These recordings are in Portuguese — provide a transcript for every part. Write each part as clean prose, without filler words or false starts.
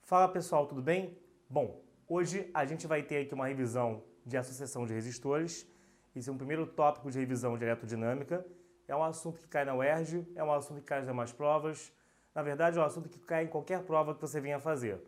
Fala pessoal, tudo bem? Bom, hoje a gente vai ter aqui uma revisão de associação de resistores. Esse é um primeiro tópico de revisão de eletrodinâmica. É um assunto que cai na UERJ, é um assunto que cai nas demais provas. Na verdade, é um assunto que cai em qualquer prova que você venha fazer.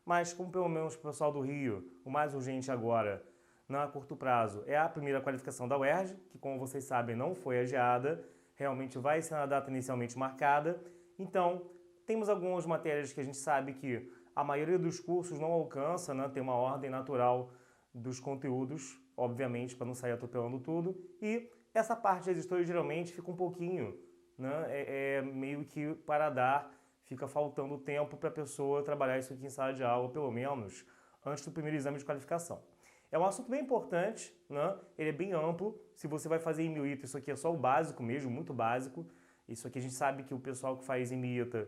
Mas, como pelo menos o pessoal do Rio, o mais urgente agora, não a curto prazo, é a primeira qualificação da UERJ, que como vocês sabem não foi adiada, realmente vai ser na data inicialmente marcada. Então, temos algumas matérias que a gente sabe que a maioria dos cursos não alcança, né, tem uma ordem natural dos conteúdos, obviamente, para não sair atropelando tudo. E essa parte de resistores geralmente fica um pouquinho, né, meio que para dar, fica faltando tempo para a pessoa trabalhar isso aqui em sala de aula, pelo menos, antes do primeiro exame de qualificação. É um assunto bem importante, né? Ele é bem amplo. Se você vai fazer em MIUITA, isso aqui é só o básico mesmo, muito básico. Isso aqui a gente sabe que o pessoal que faz em MIUITA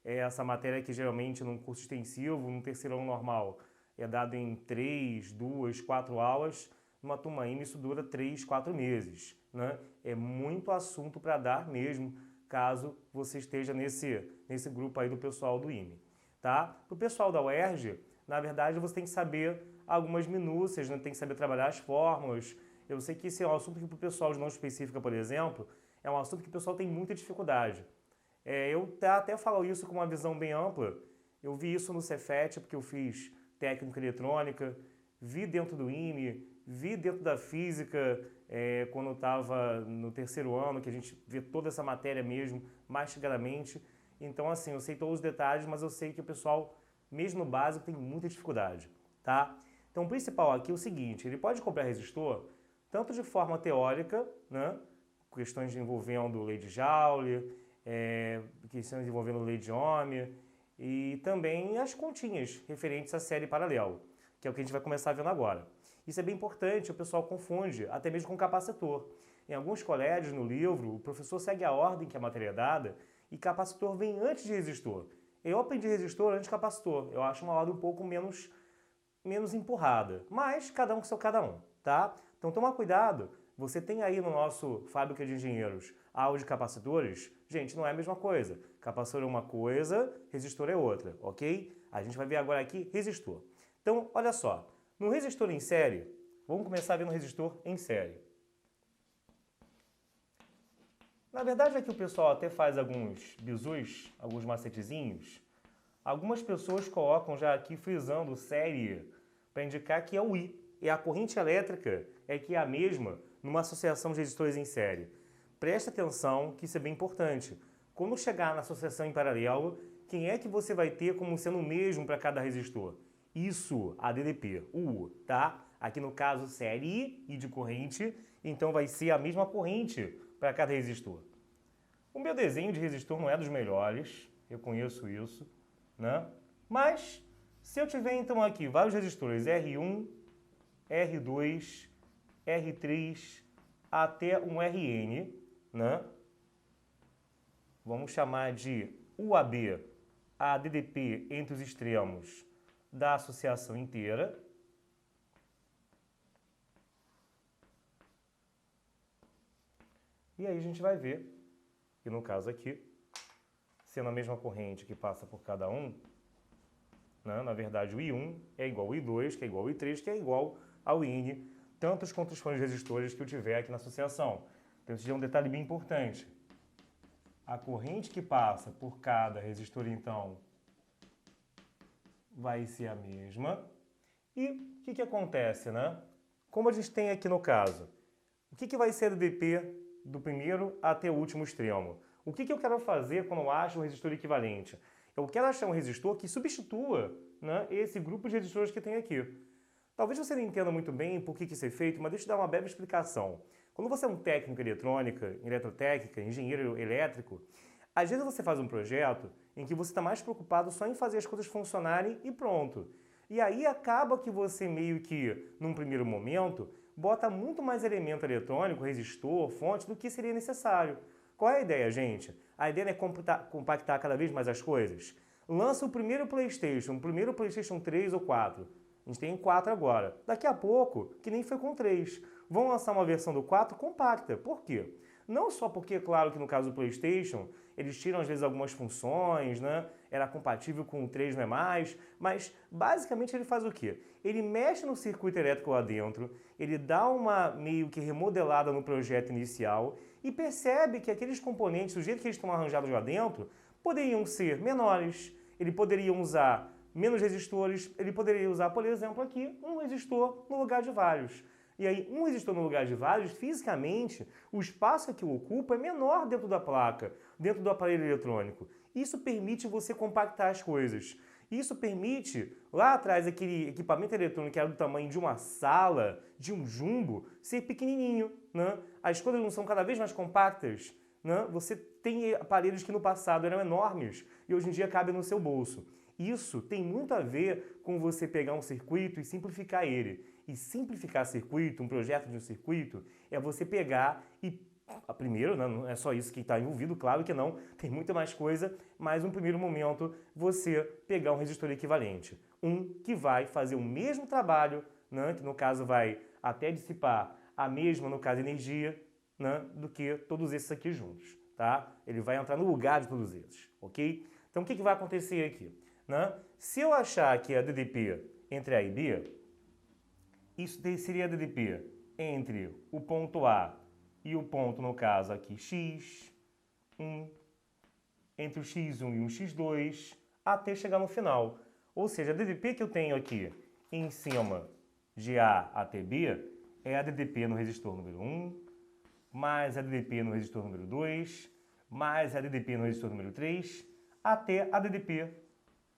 é essa matéria que geralmente num curso extensivo, num terceiro ano normal, é dado em 3, 2, 4 aulas. Numa turma IME isso dura 3, 4 meses. Né? É muito assunto para dar mesmo, caso você esteja nesse grupo aí do pessoal do IME. Tá? Para o pessoal da UERJ, na verdade você tem que saber algumas minúcias, né? Tem que saber trabalhar as fórmulas. Eu sei que esse é um assunto que para o pessoal de não específica, por exemplo, é um assunto que o pessoal tem muita dificuldade. Eu até falo isso com uma visão bem ampla. Eu vi isso no Cefet, porque eu fiz técnica eletrônica, vi dentro do IME, vi dentro da física, quando eu estava no terceiro ano, que a gente vê toda essa matéria mesmo, mastigradamente. Então, assim, eu sei todos os detalhes, mas eu sei que o pessoal, mesmo no básico, tem muita dificuldade, tá? Então, o principal aqui é o seguinte, ele pode comprar resistor tanto de forma teórica, né? Questões envolvendo lei de Joule, questões envolvendo lei de Ohm, e também as continhas referentes à série paralelo, que é o que a gente vai começar vendo agora. Isso é bem importante, o pessoal confunde, até mesmo com capacitor. Em alguns colégios, no livro, o professor segue a ordem que a matéria é dada e capacitor vem antes de resistor. Eu aprendi resistor antes de capacitor. Eu acho uma ordem um pouco menos empurrada, mas cada um com seu cada um, tá? Então toma cuidado, você tem aí no nosso Fábrica de Engenheiros aula de capacitores, gente, não é a mesma coisa. Capacitor é uma coisa, resistor é outra, ok? A gente vai ver agora aqui resistor. Então, olha só, no resistor em série, vamos começar vendo resistor em série. Na verdade é que o pessoal até faz alguns bizus, alguns macetezinhos. Algumas pessoas colocam já aqui frisando série para indicar que é o I. E a corrente elétrica é que é a mesma numa associação de resistores em série. Presta atenção que isso é bem importante. Quando chegar na associação em paralelo, quem é que você vai ter como sendo o mesmo para cada resistor? Isso, a DDP, o U, tá? Aqui no caso série I de corrente, então vai ser a mesma corrente para cada resistor. O meu desenho de resistor não é dos melhores, eu conheço isso, né? Mas, se eu tiver então aqui vários resistores R1, R2, R3, até um RN, né? Vamos chamar de UAB, a DDP entre os extremos da associação inteira. E aí a gente vai ver que no caso aqui, sendo a mesma corrente que passa por cada um, né, na verdade o I1 é igual ao I2, que é igual ao I3, que é igual ao IN, tantos quanto os fãs resistores que eu tiver aqui na associação. Então esse é um detalhe bem importante. A corrente que passa por cada resistor, então, vai ser a mesma. E o que acontece, né? Como a gente tem aqui no caso, o que vai ser a DDP do primeiro até o último extremo? O que eu quero fazer quando eu acho um resistor equivalente? Eu quero achar um resistor que substitua, né, esse grupo de resistores que tem aqui. Talvez você não entenda muito bem por que isso é feito, mas deixa eu dar uma breve explicação. Quando você é um técnico em eletrônica, em eletrotécnica, engenheiro elétrico, às vezes você faz um projeto em que você está mais preocupado só em fazer as coisas funcionarem e pronto. E aí acaba que você meio que, num primeiro momento, bota muito mais elemento eletrônico, resistor, fonte, do que seria necessário. Qual é a ideia, gente? A ideia é compactar cada vez mais as coisas. Lança o primeiro PlayStation 3 ou 4. A gente tem 4 agora. Daqui a pouco, que nem foi com 3, vão lançar uma versão do 4 compacta. Por quê? Não só porque, claro que no caso do PlayStation, eles tiram às vezes algumas funções, né? era compatível com o 3 não é mais, mas basicamente ele faz o quê? Ele mexe no circuito elétrico lá dentro, ele dá uma meio que remodelada no projeto inicial e percebe que aqueles componentes, do jeito que eles estão arranjados lá dentro, poderiam ser menores, ele poderia usar menos resistores, ele poderia usar, por exemplo, aqui um resistor no lugar de vários. E aí, um resistor no lugar de vários, fisicamente, o espaço que o ocupa é menor dentro da placa, dentro do aparelho eletrônico. Isso permite você compactar as coisas. Isso permite, lá atrás, aquele equipamento eletrônico que era do tamanho de uma sala, de um jumbo, ser pequenininho, né? As coisas não são cada vez mais compactas, né? Você tem aparelhos que no passado eram enormes e hoje em dia cabem no seu bolso. Isso tem muito a ver com você pegar um circuito e simplificar ele. E simplificar circuito, um projeto de um circuito, é você pegar e, primeiro, não é só isso que está envolvido, claro que não, tem muita mais coisa, mas no primeiro momento você pegar um resistor equivalente. Um que vai fazer o mesmo trabalho, né, que no caso vai até dissipar a mesma, no caso, energia, né, do que todos esses aqui juntos, tá? Ele vai entrar no lugar de todos esses, ok? Então o que vai acontecer aqui? Né? Se eu achar que a DDP entre A e B, isso seria a DDP entre o ponto A e o ponto, no caso aqui, X1, entre o X1 e o X2, até chegar no final. Ou seja, a DDP que eu tenho aqui em cima de A até B é a DDP no resistor número 1, mais a DDP no resistor número 2, mais a DDP no resistor número 3, até a DDP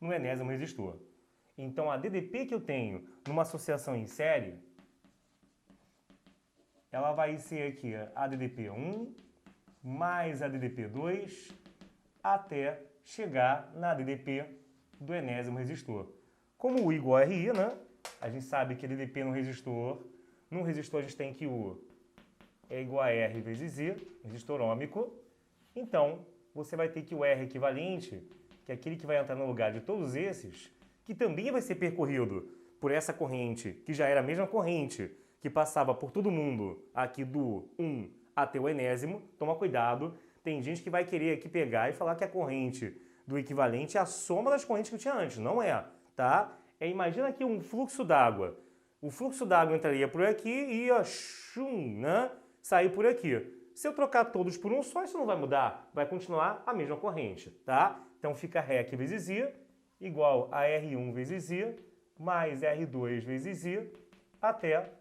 no enésimo resistor. Então, a DDP que eu tenho numa associação em série, ela vai ser aqui a DDP1 mais a DDP2 até chegar na DDP do enésimo resistor. Como U igual a RI, né? A gente sabe que DDP num resistor a gente tem que U é igual a R vezes I, resistor ôhmico. Então, você vai ter que o R equivalente, que é aquele que vai entrar no lugar de todos esses, que também vai ser percorrido por essa corrente, que já era a mesma corrente que passava por todo mundo aqui do 1 até o enésimo. Toma cuidado, tem gente que vai querer aqui pegar e falar que a corrente do equivalente é a soma das correntes que eu tinha antes. Não é, tá? Imagina aqui um fluxo d'água. O fluxo d'água entraria por aqui e ia né, sair por aqui. Se eu trocar todos por um só, isso não vai mudar, vai continuar a mesma corrente, tá? Então fica REC vezes I igual a R1 vezes I mais R2 vezes I até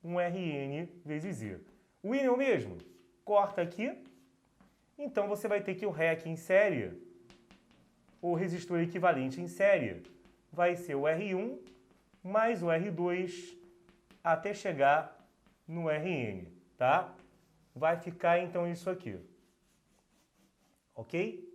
um Rn vezes I. O I é o mesmo? Corta aqui. Então você vai ter que o REC em série, o resistor equivalente em série, vai ser o R1 mais o R2 até chegar no Rn, tá? Vai ficar então isso aqui. Ok?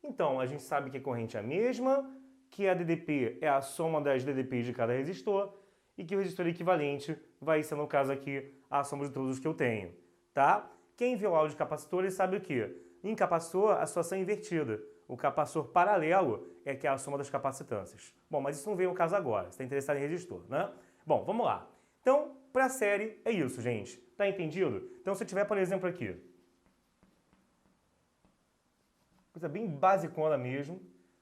Então, a gente sabe que a corrente é a mesma, que a DDP é a soma das DDPs de cada resistor e que o resistor equivalente vai ser, no caso aqui, a soma de todos os que eu tenho, tá? Quem viu aula de capacitores sabe o quê? Em capacitor, a situação é invertida. O capacitor paralelo é que é a soma das capacitâncias. Bom, mas isso não veio ao caso agora, você está interessado em resistor, né? Bom, vamos lá. Então, para a série, é isso, gente. Tá entendido? Então, se eu tiver, por exemplo, aqui, coisa bem basicona mesmo,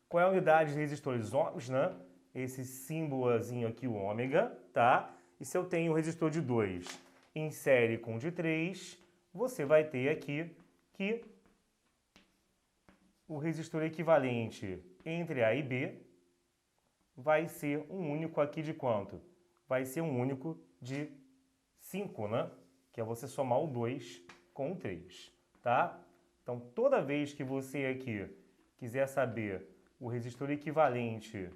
qual é a unidade de resistores ohms, né? Esse símbolozinho aqui, o ômega, tá? E se eu tenho um resistor de 2 em série com de 3, você vai ter aqui que o resistor equivalente entre A e B vai ser um único aqui de quanto? Vai ser um único de 5, né? Que é você somar o 2 com o 3, tá? Então, toda vez que você aqui quiser saber o resistor equivalente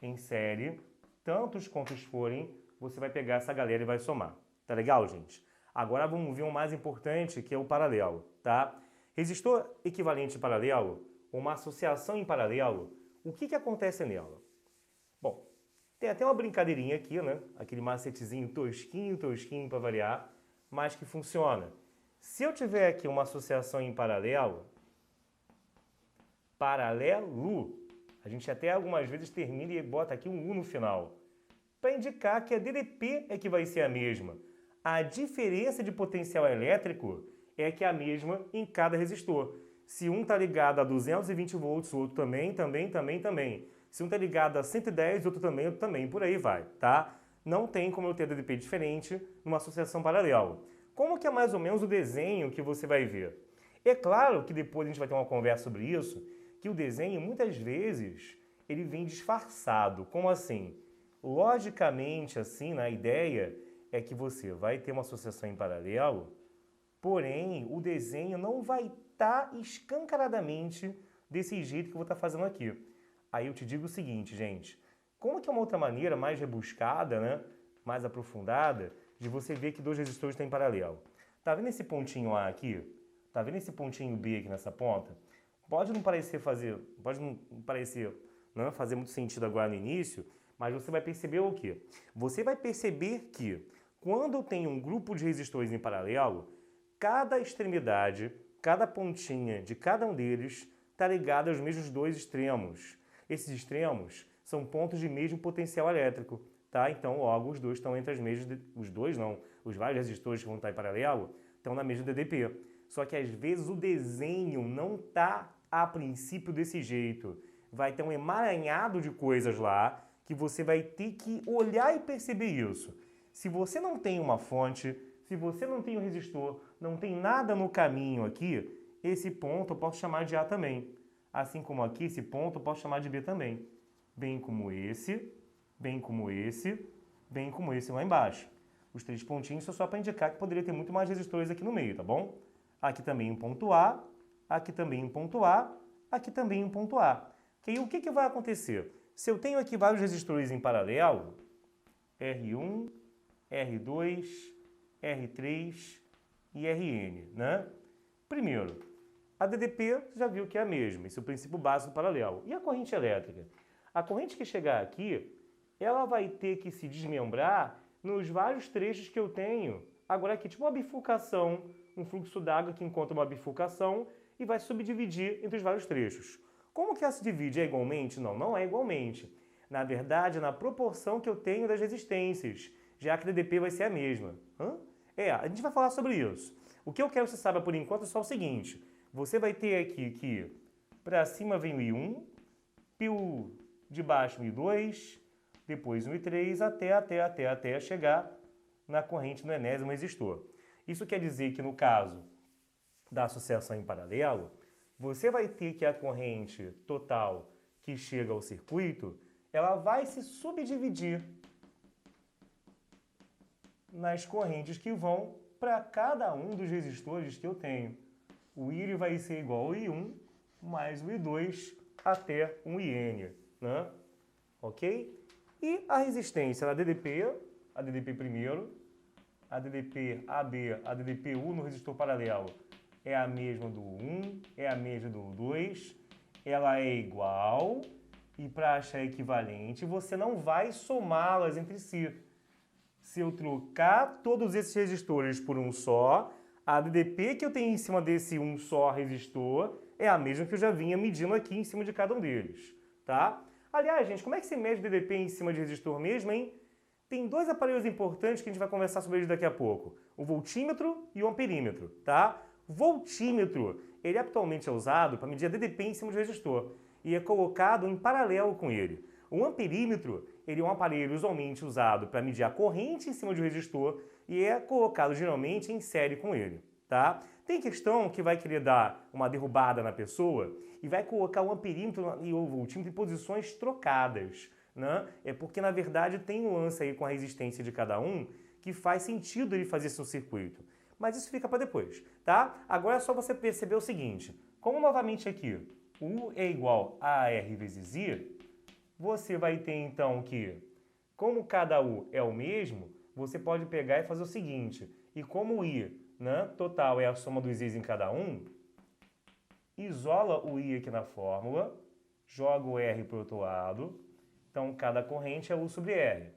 em série, tantos quantos forem, você vai pegar essa galera e vai somar. Tá legal, gente? Agora vamos ver o mais importante, que é o paralelo, tá? Resistor equivalente paralelo, uma associação em paralelo, o que acontece nela? Bom, tem até uma brincadeirinha aqui, né? Aquele macetezinho tosquinho para variar, mas que funciona. Se eu tiver aqui uma associação em paralelo, a gente até algumas vezes termina e bota aqui um U no final, para indicar que a DDP é que vai ser a mesma. A diferença de potencial elétrico é que é a mesma em cada resistor. Se um está ligado a 220 volts, o outro também. Se um está ligado a 110, o outro também, por aí vai, tá? Não tem como eu ter DDP diferente numa associação paralela. Como que é mais ou menos o desenho que você vai ver? É claro que depois a gente vai ter uma conversa sobre isso, que o desenho, muitas vezes, ele vem disfarçado. Como assim? Logicamente, assim, na ideia é que você vai ter uma associação em paralelo, porém, o desenho não vai estar escancaradamente desse jeito que eu vou estar fazendo aqui. Aí eu te digo o seguinte, gente, como que é uma outra maneira mais rebuscada, né, mais aprofundada, de você ver que dois resistores estão em paralelo? Tá vendo esse pontinho A aqui? Tá vendo esse pontinho B aqui nessa ponta? Pode não parecer fazer muito sentido agora no início, mas você vai perceber o quê? Você vai perceber que quando eu tenho um grupo de resistores em paralelo, cada extremidade, cada pontinha de cada um deles está ligada aos mesmos dois extremos. Esses extremos são pontos de mesmo potencial elétrico, tá? Então, logo, os dois estão entre as mesmas... os vários resistores que vão estar em paralelo estão na mesma DDP. Só que, às vezes, o desenho não está, a princípio, desse jeito. Vai ter um emaranhado de coisas lá que você vai ter que olhar e perceber isso. Se você não tem uma fonte, se você não tem um resistor, não tem nada no caminho aqui, esse ponto eu posso chamar de A também. Assim como aqui, esse ponto eu posso chamar de B também. Bem como esse, bem como esse, bem como esse lá embaixo. Os três pontinhos são só para indicar que poderia ter muito mais resistores aqui no meio, tá bom? Aqui também um ponto A, aqui também um ponto A, aqui também um ponto A. E aí o que vai acontecer? Se eu tenho aqui vários resistores em paralelo, R1, R2, R3 e Rn, né? Primeiro, a DDP já viu que é a mesma, esse é o princípio básico do paralelo. E a corrente elétrica? A corrente que chegar aqui, ela vai ter que se desmembrar nos vários trechos que eu tenho. Agora aqui, tipo uma bifurcação, um fluxo d'água que encontra uma bifurcação e vai subdividir entre os vários trechos. Como que ela se divide? É igualmente? Não, não é igualmente. Na verdade, é na proporção que eu tenho das resistências, já que a DDP vai ser a mesma. A gente vai falar sobre isso. O que eu quero que você saiba por enquanto é só o seguinte. Você vai ter aqui que para cima vem o I1, pio de baixo o I2, depois o I3, até chegar na corrente no enésimo resistor. Isso quer dizer que no caso da associação em paralelo, você vai ter que a corrente total que chega ao circuito, ela vai se subdividir nas correntes que vão para cada um dos resistores que eu tenho. O I vai ser igual ao I1 mais o I2 até um IN, né? Ok? E a resistência da DDP, a DDP primeiro, a DDP AB, a DDP U no resistor paralelo é a mesma do 1, é a mesma do 2, ela é igual, e para achar equivalente, você não vai somá-las entre si. Se eu trocar todos esses resistores por um só, a DDP que eu tenho em cima desse um só resistor é a mesma que eu já vinha medindo aqui em cima de cada um deles, tá? Aliás, gente, como é que se mede DDP em cima de resistor mesmo, hein? Tem dois aparelhos importantes que a gente vai conversar sobre eles daqui a pouco. O voltímetro e o amperímetro, tá? Voltímetro, ele atualmente é usado para medir a DDP em cima de resistor e é colocado em paralelo com ele. O amperímetro, ele é um aparelho usualmente usado para medir a corrente em cima de um resistor e é colocado geralmente em série com ele, tá? Tem questão que vai querer dar uma derrubada na pessoa e vai colocar o amperímetro e o voltímetro em posições trocadas, né? É porque, na verdade, tem um lance aí com a resistência de cada um que faz sentido ele fazer seu circuito. Mas isso fica para depois, tá? Agora é só você perceber o seguinte. Como, novamente, aqui, U é igual a R vezes I, você vai ter, então, que, como cada U é o mesmo, você pode pegar e fazer o seguinte. E como o I, né, total é a soma dos I's em cada um, isola o I aqui na fórmula, joga o R para o outro lado. Então, cada corrente é U sobre R.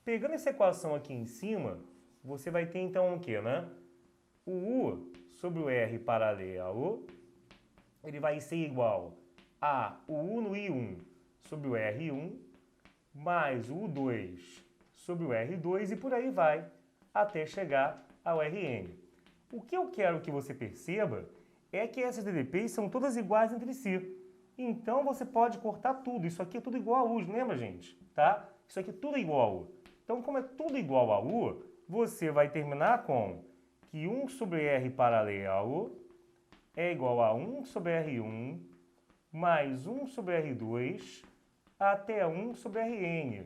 Pegando essa equação aqui em cima, você vai ter, então, o quê, né? O U sobre o R paralelo, ele vai ser igual a o U no I1 sobre o R1, mais o U2 sobre o R2 e por aí vai, até chegar ao Rn. O que eu quero que você perceba é que essas DDPs são todas iguais entre si. Então você pode cortar tudo. Isso aqui é tudo igual a U, lembra, gente? Tá? Isso aqui tudo é igual a U. Então, como é tudo igual a U, você vai terminar com que 1 sobre R paralelo é igual a 1 sobre R1 mais 1 sobre R2 até 1 sobre Rn,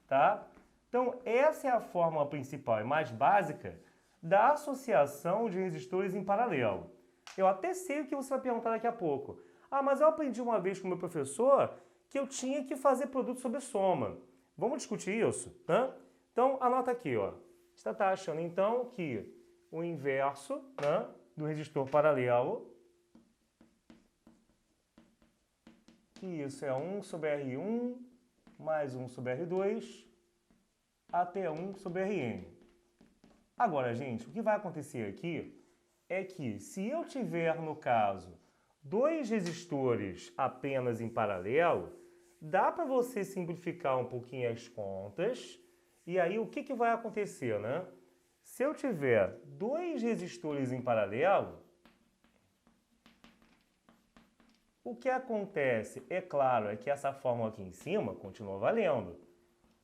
tá? Então, essa é a fórmula principal e mais básica da associação de resistores em paralelo. Eu até sei o que você vai perguntar daqui a pouco. Ah, mas eu aprendi uma vez com o meu professor que eu tinha que fazer produto sobre soma. Vamos discutir isso, né? Então, anota aqui, ó. Você está achando, então, que o inverso, né, do resistor paralelo, que isso é 1 sobre R1 mais 1 sobre R2 até 1 sobre Rn. Agora, gente, o que vai acontecer aqui é que se eu tiver, no caso, dois resistores apenas em paralelo, dá para você simplificar um pouquinho as contas, e aí o que vai acontecer, né? Se eu tiver dois resistores em paralelo, o que acontece, é claro, é que essa fórmula aqui em cima continua valendo.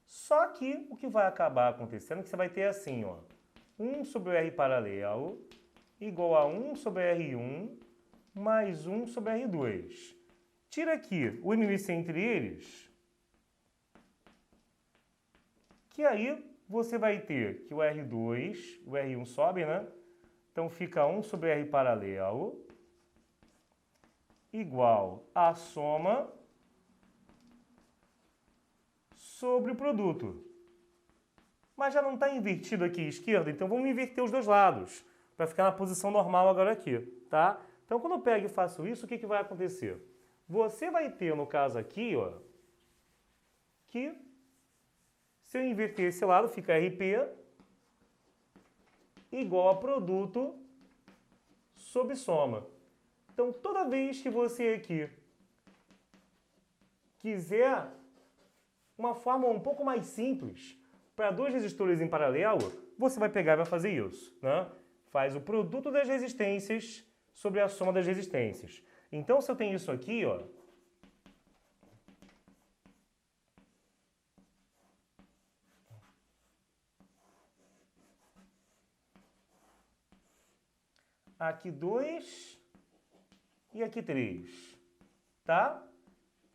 Só que o que vai acabar acontecendo é que você vai ter assim, ó, 1 sobre o R paralelo igual a 1 sobre R1 mais 1 sobre R2. Tira aqui o MVC entre eles, que aí você vai ter que o R2, o R1 sobe, né? Então fica 1 sobre R paralelo igual a soma sobre o produto. Mas já não está invertido aqui à esquerda, então vamos inverter os dois lados, para ficar na posição normal agora aqui, tá? Então, quando eu pego e faço isso, o que vai acontecer? Você vai ter, no caso aqui, ó, que se eu inverter esse lado, fica RP igual a produto sobre soma. Então, toda vez que você aqui quiser uma forma um pouco mais simples para dois resistores em paralelo, você vai pegar e vai fazer isso, né? Faz o produto das resistências sobre a soma das resistências. Então, se eu tenho isso aqui, ó, aqui 2 e aqui 3, tá?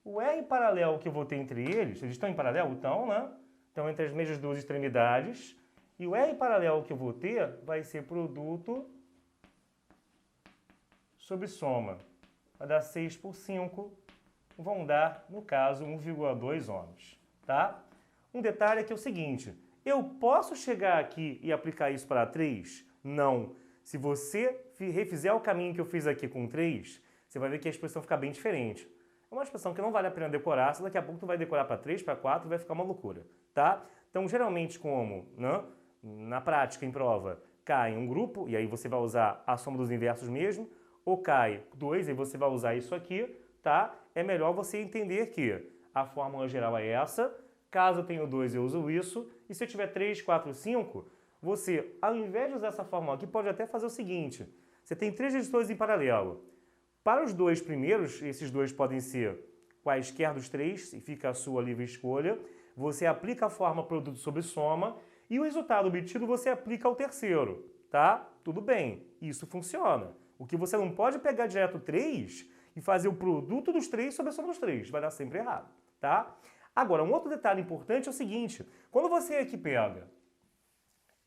O R paralelo que eu vou ter entre eles estão em paralelo? Então, né? Estão entre as mesmas duas extremidades. E o R paralelo que eu vou ter vai ser produto sobre soma. Vai dar 6 por 5, vão dar, no caso, 1,2 ohms, tá? Um detalhe é que é o seguinte, eu posso chegar aqui e aplicar isso para 3? Não. Se você refizer o caminho que eu fiz aqui com 3, você vai ver que a expressão fica bem diferente. É uma expressão que não vale a pena decorar, se daqui a pouco tu vai decorar para 3, para 4 e vai ficar uma loucura, tá? Então, geralmente, como, né, na prática, em prova, cai um grupo, e aí você vai usar a soma dos inversos mesmo, ou cai 2, e você vai usar isso aqui, tá? É melhor você entender que a fórmula geral é essa, caso eu tenha 2 eu uso isso, e se eu tiver 3, 4, 5, você, ao invés de usar essa fórmula aqui, pode até fazer o seguinte, você tem 3 resistores em paralelo. Para os dois primeiros, esses dois podem ser quaisquer dos 3, e fica a sua livre escolha, você aplica a fórmula produto sobre soma, e o resultado obtido você aplica ao terceiro, tá? Tudo bem, isso funciona. O que você não pode pegar direto 3 e fazer o produto dos 3 sobre a soma dos 3. Vai dar sempre errado, tá? Agora, um outro detalhe importante é o seguinte. Quando você aqui pega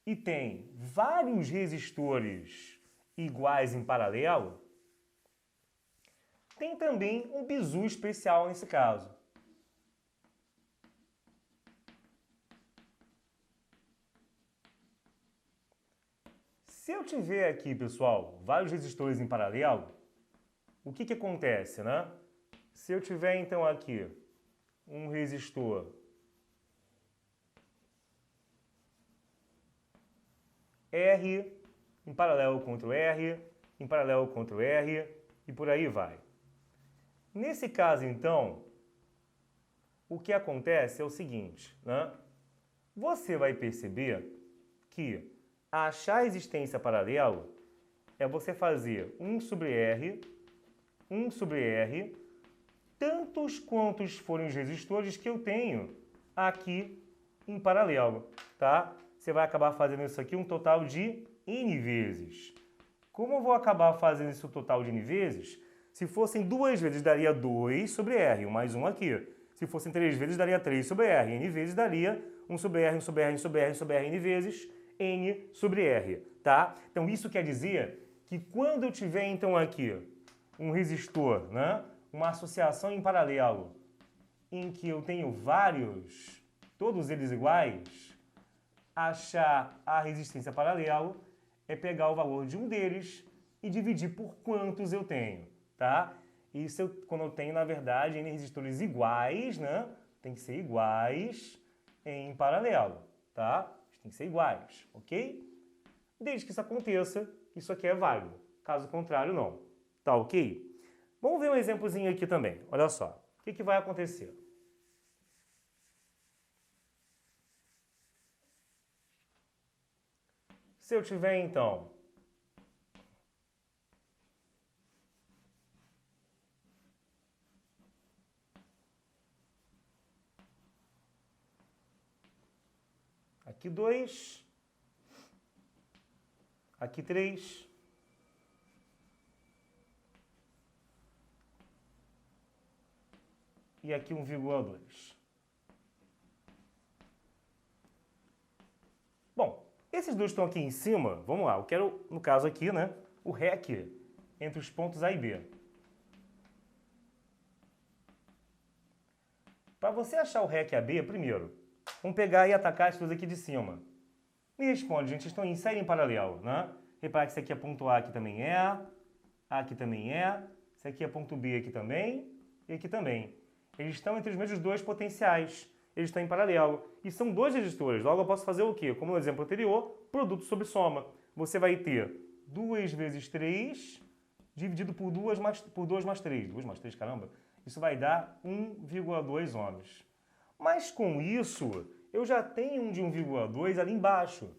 e tem vários resistores iguais em paralelo, tem também um bizu especial nesse caso. Se eu tiver aqui, pessoal, vários resistores em paralelo, o que acontece, né? Se eu tiver, então, aqui um resistor R em paralelo contra o R, em paralelo contra o R, e por aí vai. Nesse caso, então, o que acontece é o seguinte, né? Você vai perceber que achar a existência paralelo é você fazer 1 sobre R, tantos quantos forem os resistores que eu tenho aqui em paralelo, tá? Você vai acabar fazendo isso aqui um total de N vezes. Como eu vou acabar fazendo isso total de N vezes? Se fossem 2 vezes, daria 2 sobre R, mais 1 aqui. Se fossem 3 vezes, daria 3 sobre R. N vezes daria 1 sobre R, 1 sobre R, 1 sobre R, 1 sobre R, N vezes N sobre R, tá? Então isso quer dizer que quando eu tiver então aqui um resistor, né? Uma associação em paralelo, em que eu tenho vários, todos eles iguais, achar a resistência paralelo é pegar o valor de um deles e dividir por quantos eu tenho, tá? Isso quando eu tenho, na verdade, N resistores iguais, né? Tem que ser iguais em paralelo, tá? Tem que ser iguais, ok? Desde que isso aconteça, isso aqui é válido. Caso contrário, não. Tá ok? Vamos ver um exemplozinho aqui também. Olha só. O que vai acontecer? Se eu tiver, então, aqui 2, aqui 3, e aqui 1,2. Bom, esses dois estão aqui em cima, vamos lá, eu quero, no caso aqui, né, o REC entre os pontos A e B. Para você achar o REC AB, primeiro, vamos pegar e atacar as coisas aqui de cima. Me responde, gente, estão em série em paralelo, né? Repara que isso aqui é ponto A, aqui também é, aqui também é, isso aqui é ponto B aqui também, e aqui também. Eles estão entre os mesmos dois potenciais, eles estão em paralelo. E são dois resistores, logo eu posso fazer o quê? Como no exemplo anterior, produto sobre soma. Você vai ter 2 vezes 3 dividido por 2 mais 3. 2 mais 3, caramba. Isso vai dar 1,2 ohms. Mas com isso, eu já tenho um de 1,2 ali embaixo.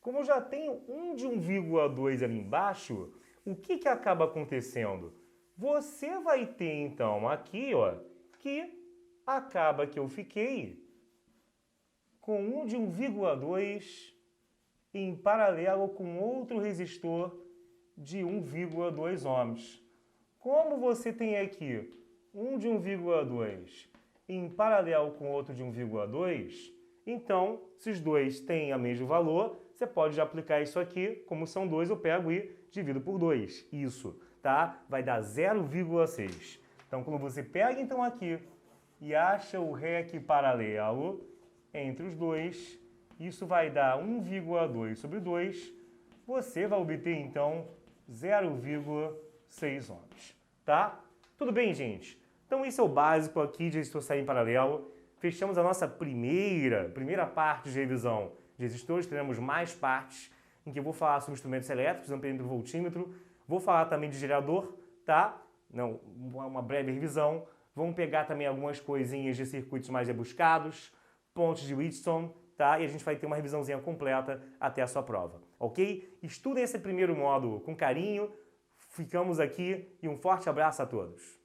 Como eu já tenho um de 1,2 ali embaixo, o que acaba acontecendo? Você vai ter, então, aqui, ó, que acaba que eu fiquei com um de 1,2 em paralelo com outro resistor de 1,2 ohms. Como você tem aqui um de 1,2 em paralelo com outro de 1,2, então, se os dois têm o mesmo valor, você pode já aplicar isso aqui, como são dois, eu pego e divido por 2. Isso, tá? Vai dar 0,6. Então, quando você pega então aqui e acha o REC paralelo entre os dois, isso vai dar 1,2 sobre 2, você vai obter então 0,6 ohms, tá? Tudo bem, gente? Então isso é o básico aqui de resistor série em paralelo. Fechamos a nossa primeira parte de revisão de resistores. Teremos mais partes em que eu vou falar sobre instrumentos elétricos, amperímetro, voltímetro. Vou falar também de gerador, tá? Não, uma breve revisão. Vamos pegar também algumas coisinhas de circuitos mais rebuscados, pontes de Wheatstone, tá? E a gente vai ter uma revisãozinha completa até a sua prova, ok? Estudem esse primeiro módulo com carinho. Ficamos aqui e um forte abraço a todos.